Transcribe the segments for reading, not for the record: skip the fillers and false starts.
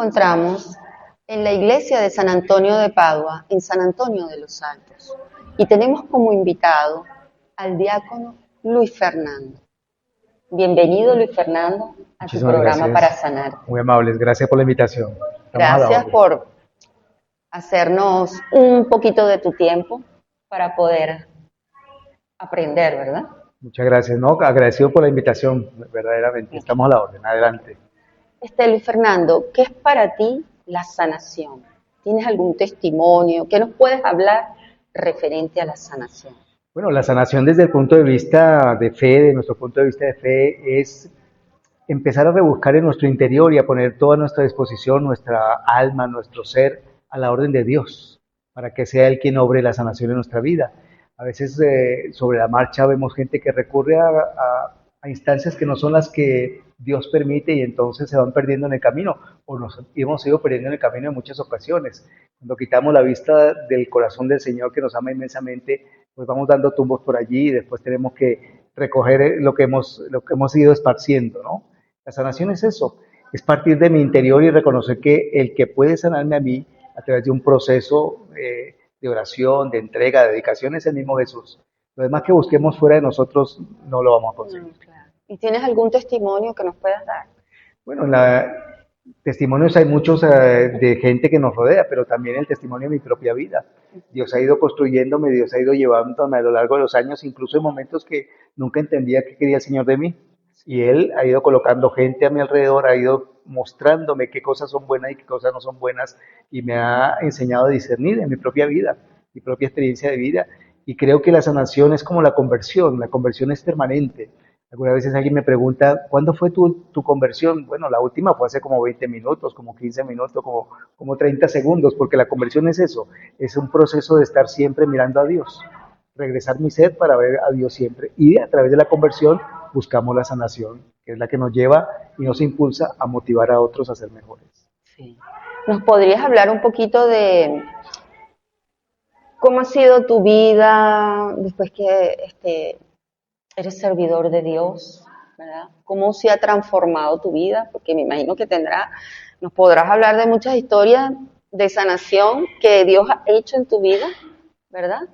encontramos en la iglesia de San Antonio de Padua, en San Antonio de los Altos, y tenemos como invitado al diácono Luis Fernando. Bienvenido, Luis Fernando, a tu Muchísimas programa gracias. Para Sanar. Muy amables, gracias por la invitación. Estamos a la Gracias orden. por hacernos un poquito de tu tiempo para poder aprender, ¿verdad? Muchas gracias, no, agradecido por la invitación, verdaderamente. Estamos a la orden, adelante. Luis Fernando, ¿qué es para ti la sanación? ¿Tienes algún testimonio? ¿Qué nos puedes hablar referente a la sanación? Bueno, la sanación desde el punto de vista de fe, de nuestro punto de vista de fe, es empezar a rebuscar en nuestro interior y a poner toda nuestra disposición, nuestra alma, nuestro ser a la orden de Dios, para que sea Él quien obre la sanación en nuestra vida. A veces sobre la marcha vemos gente que recurre a instancias que no son las que Dios permite y entonces se van perdiendo en el camino, o nos hemos ido perdiendo en el camino en muchas ocasiones. Cuando quitamos la vista del corazón del Señor que nos ama inmensamente, pues vamos dando tumbos por allí y después tenemos que recoger lo que hemos ido esparciendo, ¿no? La sanación es eso, es partir de mi interior y reconocer que el que puede sanarme a mí a través de un proceso de oración, de entrega, de dedicación es el mismo Jesús. Lo demás que busquemos fuera de nosotros no lo vamos a conseguir. Claro. ¿Y tienes algún testimonio que nos puedas dar? Bueno, testimonios hay muchos de gente que nos rodea, pero también el testimonio de mi propia vida. Dios ha ido construyéndome, Dios ha ido llevándome a lo largo de los años, incluso en momentos que nunca entendía qué quería el Señor de mí. Y Él ha ido colocando gente a mi alrededor, ha ido mostrándome qué cosas son buenas y qué cosas no son buenas, y me ha enseñado a discernir en mi propia vida, mi propia experiencia de vida. Y creo que la sanación es como la conversión es permanente. Algunas veces alguien me pregunta, ¿cuándo fue tu conversión? Bueno, la última fue hace como 20 minutos, como 15 minutos, como 30 segundos, porque la conversión es eso, es un proceso de estar siempre mirando a Dios, regresar mi ser para ver a Dios siempre. Y a través de la conversión buscamos la sanación, que es la que nos lleva y nos impulsa a motivar a otros a ser mejores. Sí. ¿Nos podrías hablar un poquito de cómo ha sido tu vida después que eres servidor de Dios, ¿verdad? ¿Cómo se ha transformado tu vida? Porque me imagino que nos podrás hablar de muchas historias de sanación que Dios ha hecho en tu vida, ¿verdad?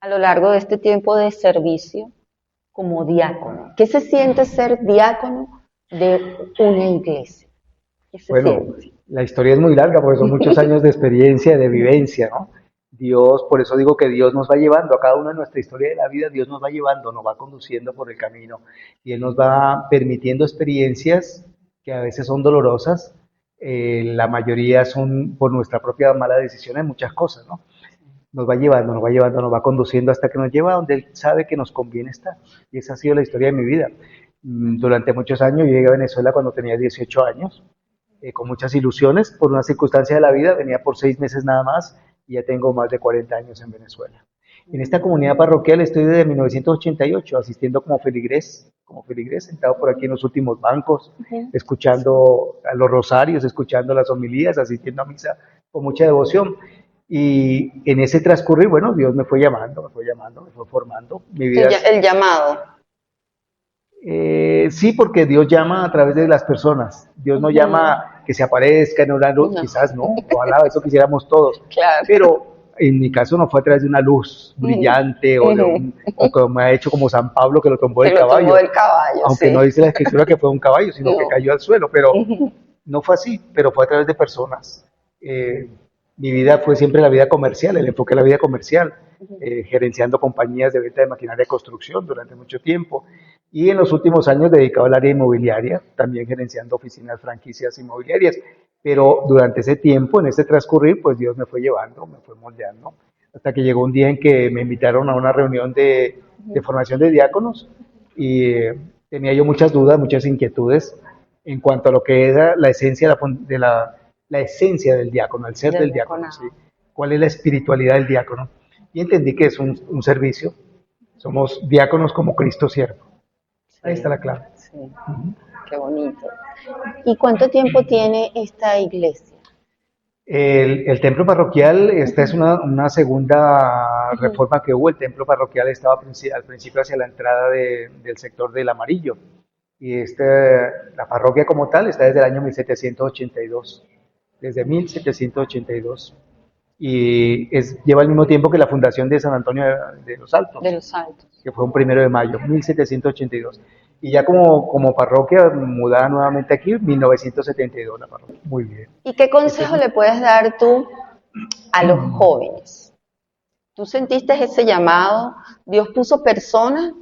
A lo largo de este tiempo de servicio como diácono. ¿Qué se siente ser diácono de una iglesia? ¿Qué se siente? La historia es muy larga porque son muchos años de experiencia, de vivencia, ¿no? Dios, por eso digo que Dios nos va llevando, a cada una de nuestra historia de la vida, Dios nos va llevando, nos va conduciendo por el camino y Él nos va permitiendo experiencias que a veces son dolorosas, la mayoría son por nuestra propia mala decisión en muchas cosas, ¿no? Nos va llevando, nos va llevando, nos va conduciendo hasta que nos lleva a donde Él sabe que nos conviene estar. Y esa ha sido la historia de mi vida. Durante muchos años, yo llegué a Venezuela cuando tenía 18 años, con muchas ilusiones, por una circunstancia de la vida, venía por 6 meses nada más, y ya tengo más de 40 años en Venezuela. En esta comunidad parroquial estoy desde 1988 asistiendo como feligrés, sentado por aquí en los últimos bancos, escuchando a los rosarios, escuchando las homilías, asistiendo a misa con mucha devoción. Y en ese transcurrir, bueno, Dios me fue llamando, me fue formando. Mi vida El llamado. Sí, porque Dios llama a través de las personas. Dios no llama que se aparezca en una luz, quizás no, ojalá eso quisiéramos todos. Claro. Pero en mi caso no fue a través de una luz brillante o como ha hecho como San Pablo que lo tomó del caballo. Aunque no dice la escritura que fue un caballo, sino que cayó al suelo, pero no fue así, pero fue a través de personas. Mi vida fue siempre la vida comercial, el enfoque de la vida comercial, gerenciando compañías de venta de maquinaria de construcción durante mucho tiempo. Y en los últimos años dedicado al área inmobiliaria, también gerenciando oficinas, franquicias inmobiliarias. Pero durante ese tiempo, en ese transcurrir, pues Dios me fue llevando, me fue moldeando, hasta que llegó un día en que me invitaron a una reunión de formación de diáconos y tenía yo muchas dudas, muchas inquietudes en cuanto a lo que era la esencia de la esencia del diácono, el ser del diácono, ¿sí? ¿Cuál es la espiritualidad del diácono? Y entendí que es un servicio, somos diáconos como Cristo siervo. Ahí está la clave. Sí. Qué bonito. ¿Y cuánto tiempo tiene esta iglesia? El templo parroquial, esta es una segunda reforma que hubo. El templo parroquial estaba al principio hacia la entrada del sector del Amarillo. Y la parroquia como tal está desde el año 1782. desde 1782. Y lleva el mismo tiempo que la fundación de San Antonio de los Altos, De los Altos. que fue un 1 de mayo, 1782. Y ya como parroquia mudada nuevamente aquí, 1972 la parroquia. Muy bien. ¿Y qué consejo le puedes dar tú a los jóvenes? ¿Tú sentiste ese llamado? Dios puso personas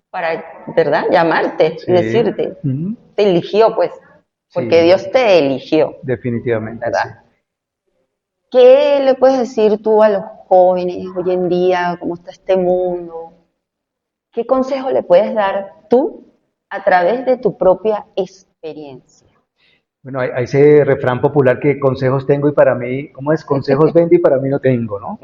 para, ¿verdad? Llamarte y Sí. decirte. Ujú. Te eligió, pues, porque Sí. Dios te eligió, Definitivamente, ¿verdad? sí. ¿Qué le puedes decir tú a los jóvenes hoy en día? ¿Cómo está este mundo? ¿Qué consejo le puedes dar tú a través de tu propia experiencia? Bueno, hay ese refrán popular que consejos tengo y para mí, ¿cómo es? Consejos vendo y para mí no tengo, ¿no?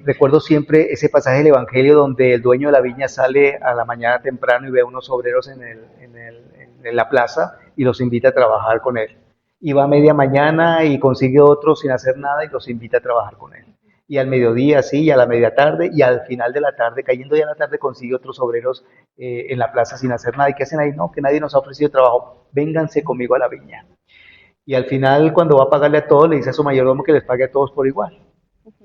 Recuerdo siempre ese pasaje del Evangelio donde el dueño de la viña sale a la mañana temprano y ve a unos obreros en la plaza y los invita a trabajar con él. Y va a media mañana y consigue otros sin hacer nada y los invita a trabajar con él. Y al mediodía, sí, y a la media tarde, y al final de la tarde, cayendo ya la tarde, consigue otros obreros en la plaza sin hacer nada. ¿Y qué hacen ahí? No, que nadie nos ha ofrecido trabajo. Vénganse conmigo a la viña. Y al final, cuando va a pagarle a todos, le dice a su mayordomo que les pague a todos por igual.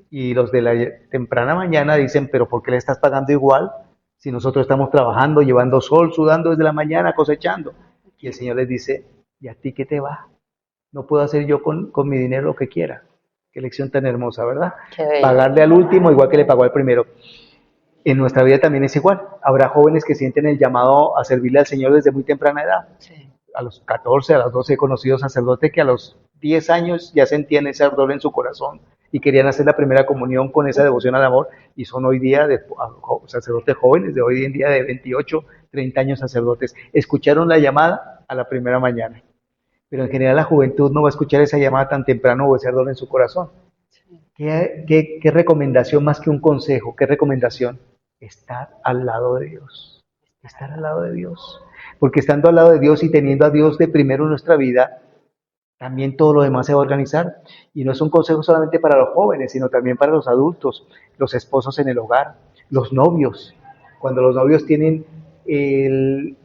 Y los de la temprana mañana dicen, pero ¿por qué le estás pagando igual si nosotros estamos trabajando, llevando sol, sudando desde la mañana, cosechando? Y el Señor les dice, ¿y a ti qué te va? No puedo hacer yo con mi dinero lo que quiera. Qué lección tan hermosa, ¿verdad? Pagarle al último igual que le pagó al primero. En nuestra vida también es igual. Habrá jóvenes que sienten el llamado a servirle al Señor desde muy temprana edad. Sí. A los 14, a los 12 he conocido sacerdotes que a los 10 años ya sentían ese ardor en su corazón y querían hacer la primera comunión con esa devoción al amor, y son hoy día sacerdotes jóvenes, de hoy en día de 28, 30 años sacerdotes. Escucharon la llamada a la primera mañana, pero en general la juventud no va a escuchar esa llamada tan temprano o ese ardor en su corazón. ¿Qué recomendación más que un consejo? ¿Qué recomendación? Estar al lado de Dios. Estar al lado de Dios. Porque estando al lado de Dios y teniendo a Dios de primero en nuestra vida, también todo lo demás se va a organizar. Y no es un consejo solamente para los jóvenes, sino también para los adultos, los esposos en el hogar, los novios. Cuando los novios tienen el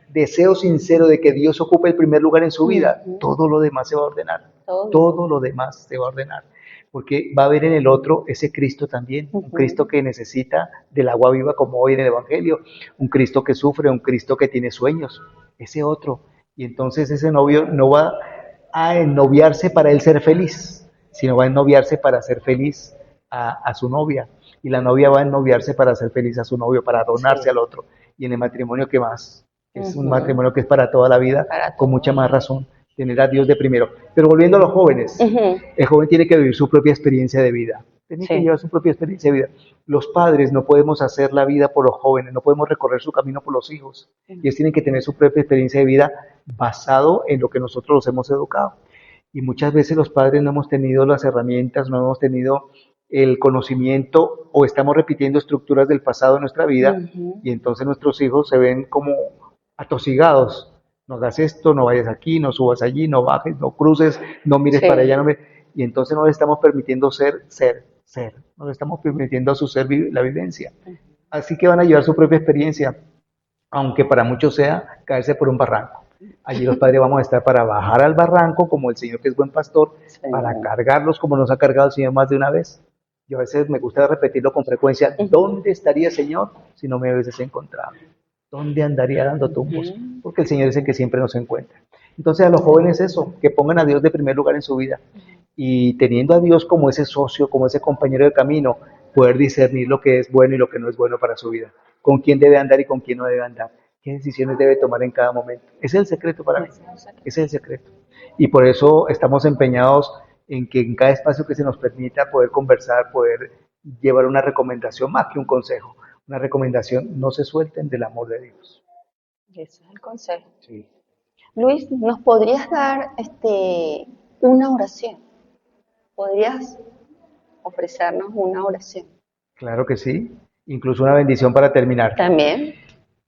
deseo sincero de que Dios ocupe el primer lugar en su vida, todo lo demás se va a ordenar. Todo lo demás se va a ordenar. Porque va a haber en el otro ese Cristo también, un Cristo que necesita del agua viva como hoy en el Evangelio, un Cristo que sufre, un Cristo que tiene sueños, ese otro. Y entonces ese novio no va a ennoviarse para él ser feliz, sino va a ennoviarse para ser feliz a su novia. Y la novia va a ennoviarse para ser feliz a su novio, para donarse al otro. Y en el matrimonio, ¿qué más? Es un matrimonio que es para toda la vida, con mucha más razón, tener a Dios de primero. Pero volviendo a los jóvenes, el joven tiene que vivir su propia experiencia de vida, tiene que llevar su propia experiencia de vida. Los padres no podemos hacer la vida por los jóvenes, no podemos recorrer su camino por los hijos. Ellos tienen que tener su propia experiencia de vida basado en lo que nosotros los hemos educado. Y muchas veces los padres no hemos tenido las herramientas, no hemos tenido el conocimiento o estamos repitiendo estructuras del pasado en nuestra vida, y entonces nuestros hijos se ven como atosigados. No hagas esto, no vayas aquí, no subas allí, no bajes, no cruces, no mires para allá, y entonces no le estamos permitiendo ser, no le estamos permitiendo a su ser la vivencia. Así que van a llevar su propia experiencia, aunque para muchos sea caerse por un barranco. Allí los padres vamos a estar para bajar al barranco, como el Señor que es buen pastor, para cargarlos como nos ha cargado el Señor más de una vez. Yo a veces me gusta repetirlo con frecuencia: ¿dónde estaría, Señor, si no me hubieses encontrado? ¿Dónde andaría dando tumbos? Porque el Señor es el que siempre nos encuentra. Entonces a los jóvenes eso, que pongan a Dios de primer lugar en su vida, y teniendo a Dios como ese socio, como ese compañero de camino, poder discernir lo que es bueno y lo que no es bueno para su vida, con quién debe andar y con quién no debe andar, qué decisiones debe tomar en cada momento. Ese es el secreto para mí, ese es el secreto. Y por eso estamos empeñados en que en cada espacio que se nos permita poder conversar, poder llevar una recomendación más que un consejo, una recomendación: no se suelten del amor de Dios. Ese es el consejo. Sí. Luis, ¿nos podrías dar una oración? ¿Podrías ofrecernos una oración? Claro que sí, incluso una bendición para terminar. También.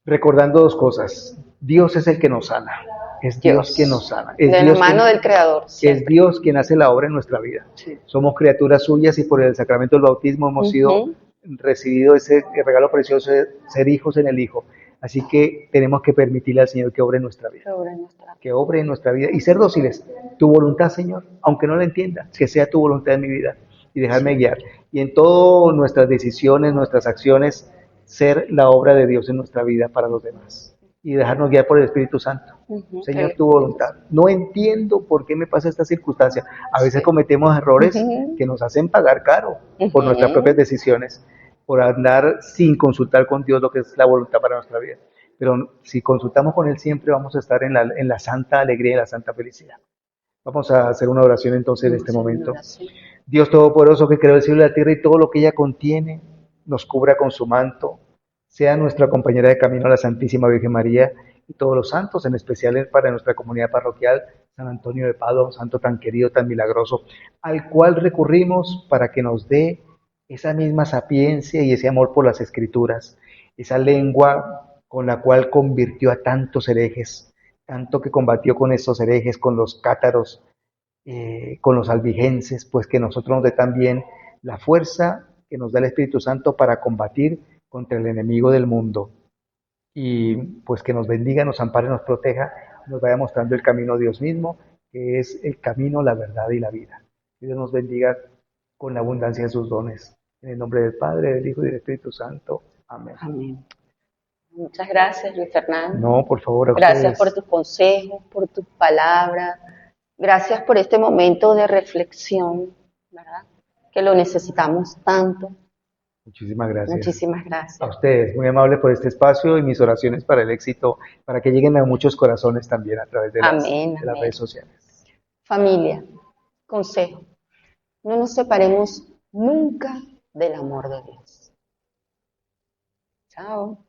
Recordando dos cosas: Dios es el que nos sana, es Dios quien nos sana. Es de Dios la mano del Creador. Siempre. Es Dios quien hace la obra en nuestra vida. Sí. Somos criaturas suyas y por el sacramento del bautismo hemos sido recibido ese regalo precioso de ser hijos en el Hijo. Así que tenemos que permitirle al Señor que obre en nuestra vida, Sobre nuestra. que obre en nuestra vida y ser dóciles. Tu voluntad, Señor, aunque no la entienda, que sea tu voluntad en mi vida y dejarme guiar. Y en todas nuestras decisiones, nuestras acciones, ser la obra de Dios en nuestra vida para los demás y dejarnos guiar por el Espíritu Santo. Ujú, Señor, el tu voluntad. No entiendo por qué me pasa esta circunstancia. A veces Sí. cometemos errores Ujú, que nos hacen pagar caro por nuestras ujú. propias decisiones, por andar sin consultar con Dios lo que es la voluntad para nuestra vida. Pero si consultamos con Él siempre vamos a estar en la santa alegría y la santa felicidad. Vamos a hacer una oración entonces en Vamos a este hacer una momento. oración. Dios Todopoderoso que creó el cielo y la tierra y todo lo que ella contiene, nos cubra con su manto, sea nuestra compañera de camino la Santísima Virgen María y todos los santos, en especial para nuestra comunidad parroquial, San Antonio de Padua, santo tan querido, tan milagroso, al cual recurrimos para que nos dé esa misma sapiencia y ese amor por las Escrituras, esa lengua con la cual convirtió a tantos herejes, tanto que combatió con estos herejes, con los cátaros, con los albigenses, pues que nosotros nos dé también la fuerza que nos da el Espíritu Santo para combatir contra el enemigo del mundo y pues que nos bendiga, nos ampare, nos proteja, nos vaya mostrando el camino Dios mismo, que es el camino, la verdad y la vida. Que Dios nos bendiga con la abundancia de sus dones. En el nombre del Padre, del Hijo y del Espíritu Santo. Amén. Amén. Muchas gracias, Luis Fernando. No, por favor, a Gracias por ustedes. tus consejos, por tus palabras. Gracias por este momento de reflexión, ¿verdad? Que lo necesitamos tanto. Muchísimas gracias. Muchísimas A gracias. ustedes, muy amable por este espacio y mis oraciones para el éxito, para que lleguen a muchos corazones también a través Amén, de las redes amén. sociales. Familia, consejo. No nos separemos nunca del amor de Dios. Chao.